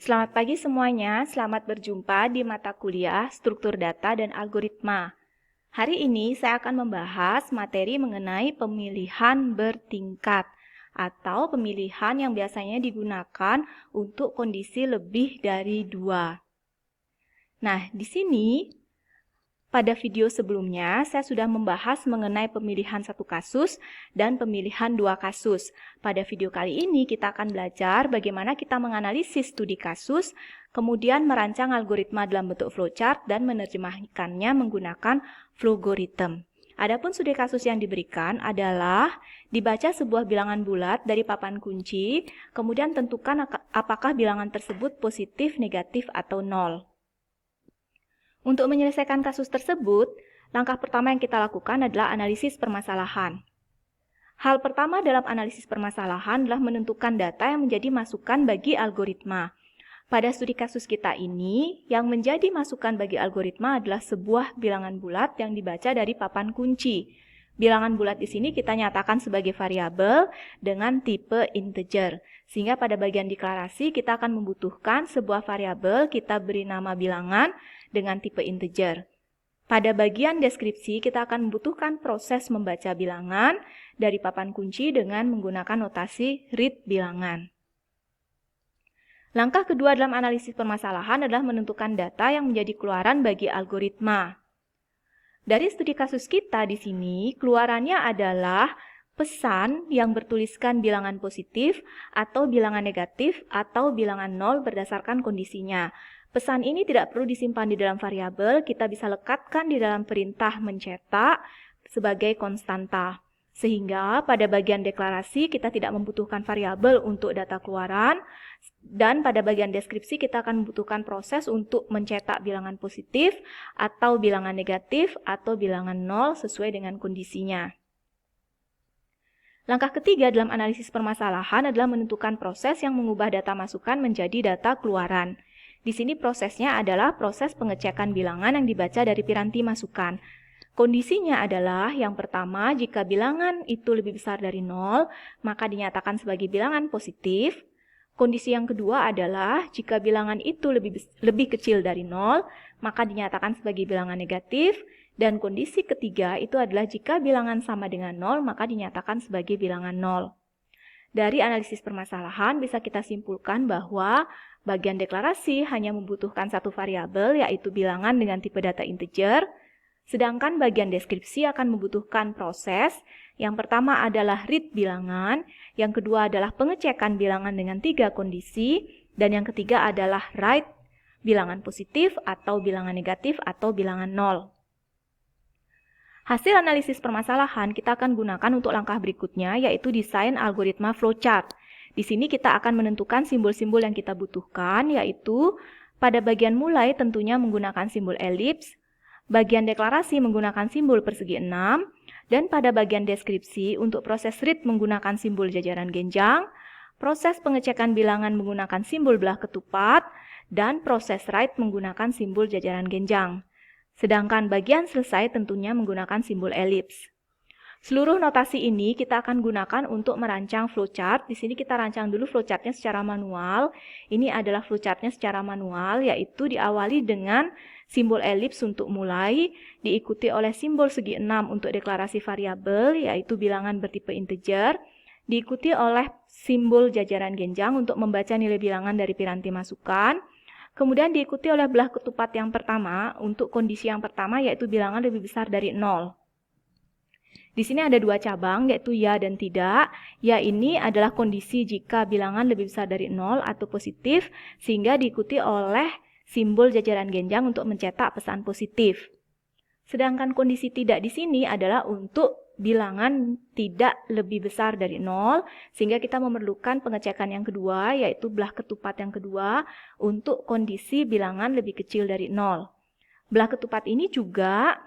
Selamat pagi semuanya, selamat berjumpa di mata kuliah Struktur Data dan Algoritma. Hari ini saya akan membahas materi mengenai pemilihan bertingkat atau pemilihan yang biasanya digunakan untuk kondisi lebih dari 2. Nah, di sini pada video sebelumnya, saya sudah membahas mengenai pemilihan satu kasus dan pemilihan dua kasus. Pada video kali ini, kita akan belajar bagaimana kita menganalisis studi kasus, kemudian merancang algoritma dalam bentuk flowchart, dan menerjemahkannya menggunakan flowgorithm. Adapun studi kasus yang diberikan adalah dibaca sebuah bilangan bulat dari papan kunci, kemudian tentukan apakah bilangan tersebut positif, negatif, atau nol. Untuk menyelesaikan kasus tersebut, langkah pertama yang kita lakukan adalah analisis permasalahan. Hal pertama dalam analisis permasalahan adalah menentukan data yang menjadi masukan bagi algoritma. Pada studi kasus kita ini, yang menjadi masukan bagi algoritma adalah sebuah bilangan bulat yang dibaca dari papan kunci. Bilangan bulat di sini kita nyatakan sebagai variabel dengan tipe integer. Sehingga pada bagian deklarasi kita akan membutuhkan sebuah variabel, kita beri nama bilangan dengan tipe integer. Pada bagian deskripsi kita akan membutuhkan proses membaca bilangan dari papan kunci dengan menggunakan notasi read bilangan. Langkah kedua dalam analisis permasalahan adalah menentukan data yang menjadi keluaran bagi algoritma. Dari studi kasus kita di sini, keluarannya adalah pesan yang bertuliskan bilangan positif atau bilangan negatif atau bilangan nol berdasarkan kondisinya. Pesan ini tidak perlu disimpan di dalam variabel, kita bisa lekatkan di dalam perintah mencetak sebagai konstanta. Sehingga pada bagian deklarasi kita tidak membutuhkan variabel untuk data keluaran, dan pada bagian deskripsi kita akan membutuhkan proses untuk mencetak bilangan positif atau bilangan negatif atau bilangan nol sesuai dengan kondisinya. Langkah ketiga dalam analisis permasalahan adalah menentukan proses yang mengubah data masukan menjadi data keluaran. Di sini prosesnya adalah proses pengecekan bilangan yang dibaca dari piranti masukan. Kondisinya adalah yang pertama, jika bilangan itu lebih besar dari 0, maka dinyatakan sebagai bilangan positif. Kondisi yang kedua adalah jika bilangan itu lebih kecil dari 0, maka dinyatakan sebagai bilangan negatif. Dan kondisi ketiga itu adalah jika bilangan sama dengan 0, maka dinyatakan sebagai bilangan 0. Dari analisis permasalahan bisa kita simpulkan bahwa bagian deklarasi hanya membutuhkan satu variabel, yaitu bilangan dengan tipe data integer. Sedangkan bagian deskripsi akan membutuhkan proses. Yang pertama adalah read bilangan, yang kedua adalah pengecekan bilangan dengan 3 kondisi, dan yang ketiga adalah write bilangan positif atau bilangan negatif atau bilangan nol. Hasil analisis permasalahan kita akan gunakan untuk langkah berikutnya, yaitu desain algoritma flowchart. Di sini kita akan menentukan simbol-simbol yang kita butuhkan, yaitu pada bagian mulai tentunya menggunakan simbol elips, bagian deklarasi menggunakan simbol persegi 6, dan pada bagian deskripsi untuk proses read menggunakan simbol jajaran genjang, proses pengecekan bilangan menggunakan simbol belah ketupat, dan proses write menggunakan simbol jajaran genjang. Sedangkan bagian selesai tentunya menggunakan simbol elips. Seluruh notasi ini kita akan gunakan untuk merancang flowchart. Di sini kita rancang dulu flowchartnya secara manual. Ini adalah flowchartnya secara manual, yaitu diawali dengan simbol elips untuk mulai, diikuti oleh simbol segi 6 untuk deklarasi variabel, yaitu bilangan bertipe integer, diikuti oleh simbol jajaran genjang untuk membaca nilai bilangan dari piranti masukan, kemudian diikuti oleh belah ketupat yang pertama untuk kondisi yang pertama, yaitu bilangan lebih besar dari 0. Di sini ada 2 cabang, yaitu ya dan tidak. Ya ini adalah kondisi jika bilangan lebih besar dari 0 atau positif, sehingga diikuti oleh simbol jajaran genjang untuk mencetak pesan positif. Sedangkan kondisi tidak di sini adalah untuk bilangan tidak lebih besar dari 0, sehingga kita memerlukan pengecekan yang kedua, yaitu belah ketupat yang kedua, untuk kondisi bilangan lebih kecil dari 0. Belah ketupat ini juga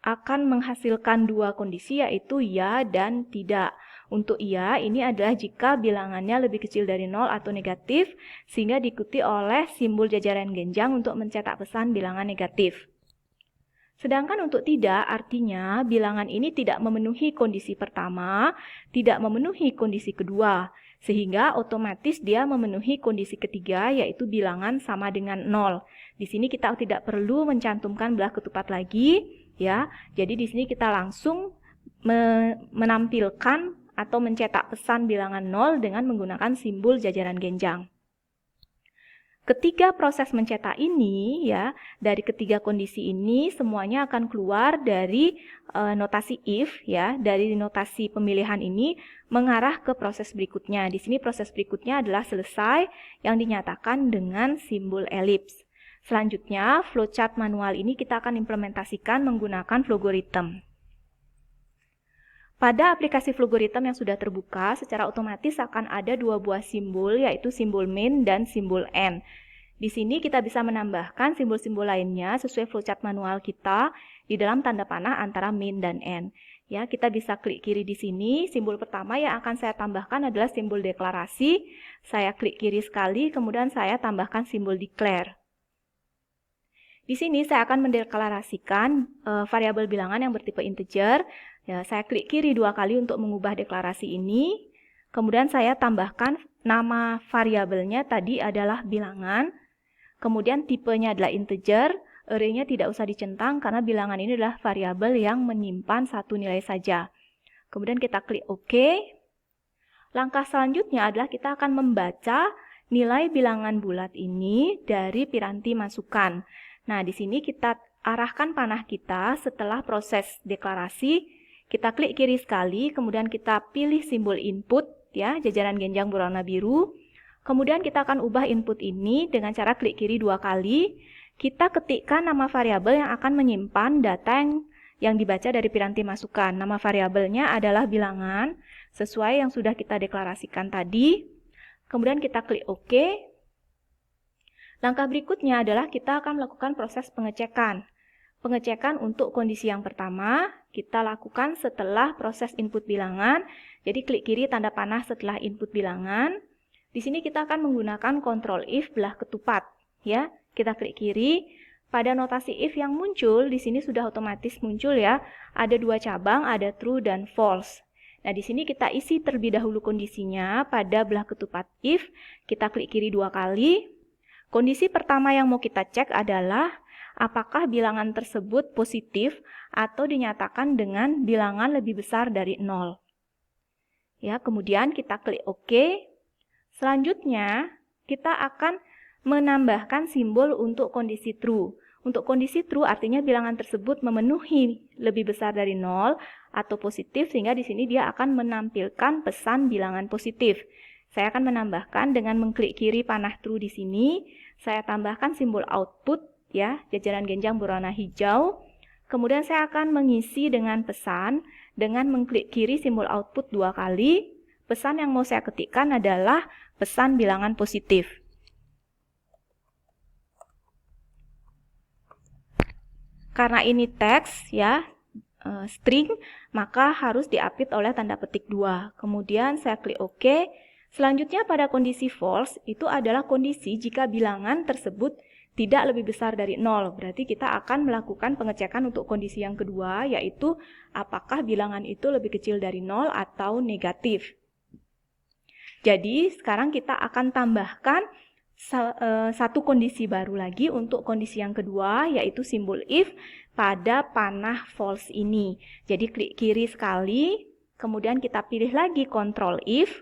akan menghasilkan 2 kondisi, yaitu ya dan tidak. Untuk ya, ini adalah jika bilangannya lebih kecil dari 0 atau negatif, sehingga diikuti oleh simbol jajaran genjang untuk mencetak pesan bilangan negatif. Sedangkan untuk tidak, artinya bilangan ini tidak memenuhi kondisi pertama, tidak memenuhi kondisi kedua. Sehingga otomatis dia memenuhi kondisi ketiga, yaitu bilangan sama dengan 0. Di sini kita tidak perlu mencantumkan belah ketupat lagi, ya. Jadi di sini kita langsung menampilkan atau mencetak pesan bilangan 0 dengan menggunakan simbol jajaran genjang. Ketiga proses mencetak ini, ya, dari ketiga kondisi ini semuanya akan keluar dari notasi if, ya, dari notasi pemilihan ini mengarah ke proses berikutnya. Di sini proses berikutnya adalah selesai yang dinyatakan dengan simbol elips. Selanjutnya, flowchart manual ini kita akan implementasikan menggunakan Flowgorithm. Pada aplikasi Flowgorithm yang sudah terbuka, secara otomatis akan ada dua buah simbol, yaitu simbol min dan simbol n. Di sini kita bisa menambahkan simbol-simbol lainnya sesuai flowchart manual kita di dalam tanda panah antara min dan n. Ya, kita bisa klik kiri di sini. Simbol pertama yang akan saya tambahkan adalah simbol deklarasi. Saya klik kiri sekali, kemudian saya tambahkan simbol declare. Di sini saya akan mendeklarasikan variabel bilangan yang bertipe integer. Ya, saya klik kiri dua kali untuk mengubah deklarasi ini. Kemudian saya tambahkan nama variabelnya tadi adalah bilangan. Kemudian tipenya adalah integer. Array-nya tidak usah dicentang karena bilangan ini adalah variabel yang menyimpan satu nilai saja. Kemudian kita klik OK. Langkah selanjutnya adalah kita akan membaca nilai bilangan bulat ini dari piranti masukan. Nah, di sini kita arahkan panah kita setelah proses deklarasi. Kita klik kiri sekali, kemudian kita pilih simbol input, ya, jajaran genjang berwarna biru. Kemudian kita akan ubah input ini dengan cara klik kiri dua kali. Kita ketikkan nama variabel yang akan menyimpan data yang dibaca dari piranti masukan. Nama variabelnya adalah bilangan, sesuai yang sudah kita deklarasikan tadi. Kemudian kita klik OK. Langkah berikutnya adalah kita akan melakukan proses pengecekan. Pengecekan untuk kondisi yang pertama, kita lakukan setelah proses input bilangan. Jadi klik kiri tanda panah setelah input bilangan. Di sini kita akan menggunakan control if belah ketupat, ya. Kita klik kiri. Pada notasi if yang muncul, di sini sudah otomatis muncul, ya. Ada dua cabang, ada true dan false. Nah, di sini kita isi terlebih dahulu kondisinya pada belah ketupat if. Kita klik kiri dua kali. Kondisi pertama yang mau kita cek adalah apakah bilangan tersebut positif atau dinyatakan dengan bilangan lebih besar dari 0. Ya, kemudian kita klik OK. Selanjutnya, kita akan menambahkan simbol untuk kondisi true. Untuk kondisi true artinya bilangan tersebut memenuhi lebih besar dari 0 atau positif, sehingga di sini dia akan menampilkan pesan bilangan positif. Saya akan menambahkan dengan mengklik kiri panah true di sini. Saya tambahkan simbol output, ya, jajaran genjang berwarna hijau. Kemudian saya akan mengisi dengan pesan dengan mengklik kiri simbol output dua kali. Pesan yang mau saya ketikkan adalah pesan bilangan positif. Karena ini teks, ya, string, maka harus diapit oleh tanda petik 2. Kemudian saya klik OK. Selanjutnya pada kondisi false, itu adalah kondisi jika bilangan tersebut tidak lebih besar dari 0. Berarti kita akan melakukan pengecekan untuk kondisi yang kedua, yaitu apakah bilangan itu lebih kecil dari 0 atau negatif. Jadi sekarang kita akan tambahkan satu kondisi baru lagi untuk kondisi yang kedua, yaitu simbol if pada panah false ini. Jadi klik kiri sekali, kemudian kita pilih lagi control if.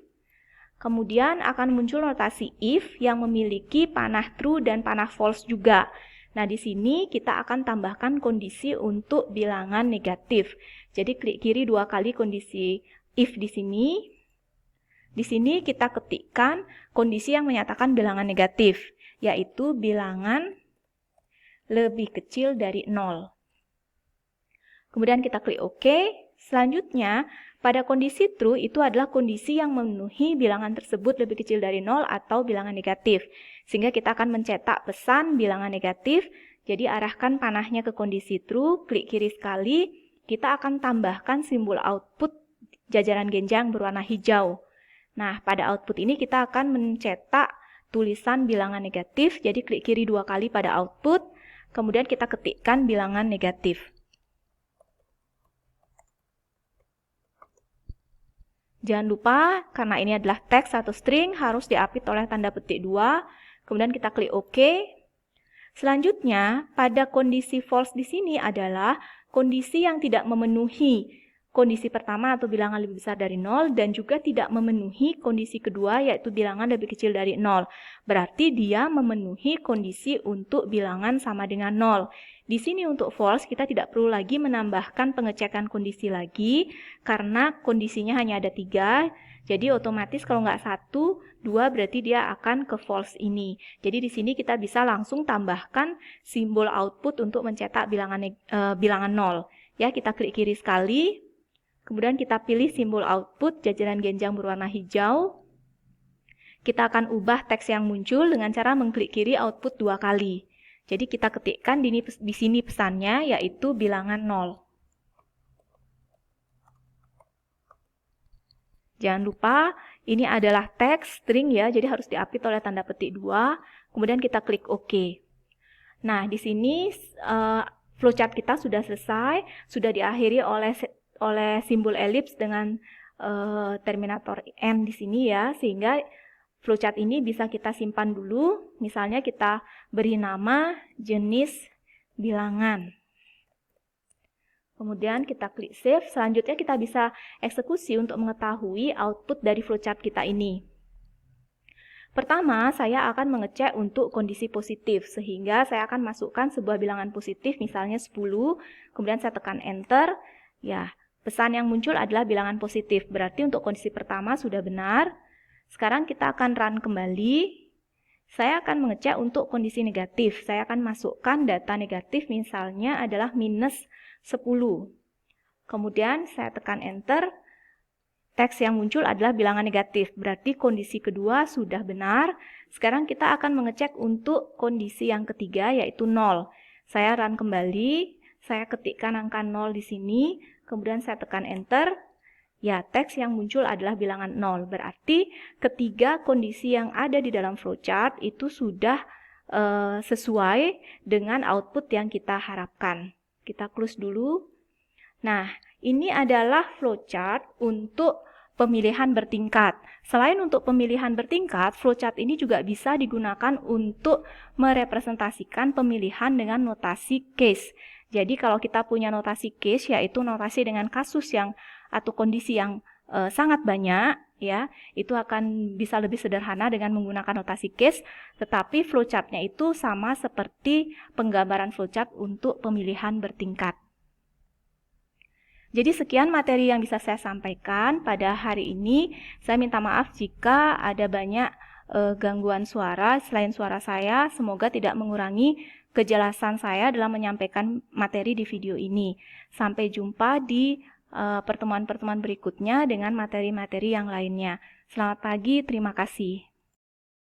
Kemudian akan muncul notasi if yang memiliki panah true dan panah false juga. Nah, di sini kita akan tambahkan kondisi untuk bilangan negatif. Jadi klik kiri dua kali kondisi if di sini. Di sini kita ketikkan kondisi yang menyatakan bilangan negatif, yaitu bilangan lebih kecil dari 0. Kemudian kita klik OK. Selanjutnya, pada kondisi true itu adalah kondisi yang memenuhi bilangan tersebut lebih kecil dari 0 atau bilangan negatif. Sehingga kita akan mencetak pesan bilangan negatif. Jadi arahkan panahnya ke kondisi true, klik kiri sekali. Kita akan tambahkan simbol output jajaran genjang berwarna hijau. Nah, pada output ini kita akan mencetak tulisan bilangan negatif. Jadi klik kiri dua kali pada output. Kemudian kita ketikkan bilangan negatif. Jangan lupa, karena ini adalah teks atau string, harus diapit oleh tanda petik 2. Kemudian kita klik OK. Selanjutnya, pada kondisi false di sini adalah kondisi yang tidak memenuhi kondisi pertama atau bilangan lebih besar dari 0 dan juga tidak memenuhi kondisi kedua yaitu bilangan lebih kecil dari 0. Berarti dia memenuhi kondisi untuk bilangan sama dengan 0. Di sini untuk false kita tidak perlu lagi menambahkan pengecekan kondisi lagi karena kondisinya hanya ada 3. Jadi otomatis kalau nggak 1, 2 berarti dia akan ke false ini. Jadi di sini kita bisa langsung tambahkan simbol output untuk mencetak bilangan 0. Ya, kita klik kiri sekali. Kemudian kita pilih simbol output jajaran genjang berwarna hijau. Kita akan ubah teks yang muncul dengan cara mengklik kiri output 2 kali. Jadi kita ketikkan di sini pesannya yaitu bilangan 0. Jangan lupa ini adalah teks string ya, jadi harus diapit oleh tanda petik 2. Kemudian kita klik OK. Nah, di sini flowchart kita sudah selesai, sudah diakhiri oleh simbol elips dengan terminator N di sini ya, sehingga flowchart ini bisa kita simpan dulu. Misalnya kita beri nama jenis bilangan. Kemudian kita klik save. Selanjutnya kita bisa eksekusi untuk mengetahui output dari flowchart kita ini. Pertama, saya akan mengecek untuk kondisi positif, sehingga saya akan masukkan sebuah bilangan positif, misalnya 10, kemudian saya tekan enter. Ya, pesan yang muncul adalah bilangan positif, berarti untuk kondisi pertama sudah benar. Sekarang kita akan run kembali. Saya akan mengecek untuk kondisi negatif. Saya akan masukkan data negatif, misalnya adalah minus 10. Kemudian saya tekan enter. Teks yang muncul adalah bilangan negatif, berarti kondisi kedua sudah benar. Sekarang kita akan mengecek untuk kondisi yang ketiga, yaitu 0. Saya run kembali, saya ketikkan angka 0 di sini, kemudian saya tekan enter. Ya, teks yang muncul adalah bilangan 0. Berarti ketiga kondisi yang ada di dalam flowchart itu sudah sesuai dengan output yang kita harapkan. Kita close dulu. Nah, ini adalah flowchart untuk pemilihan bertingkat. Selain untuk pemilihan bertingkat, flowchart ini juga bisa digunakan untuk merepresentasikan pemilihan dengan notasi case. Jadi kalau kita punya notasi case, yaitu notasi dengan kasus yang atau kondisi yang sangat banyak, ya, itu akan bisa lebih sederhana dengan menggunakan notasi case, tetapi flowchartnya itu sama seperti penggambaran flowchart untuk pemilihan bertingkat. Jadi sekian materi yang bisa saya sampaikan pada hari ini. Saya minta maaf jika ada banyak gangguan suara selain suara saya. Semoga tidak mengurangi kejelasan saya dalam menyampaikan materi di video ini. Sampai jumpa di pertemuan-pertemuan berikutnya dengan materi-materi yang lainnya. Selamat pagi, terima kasih.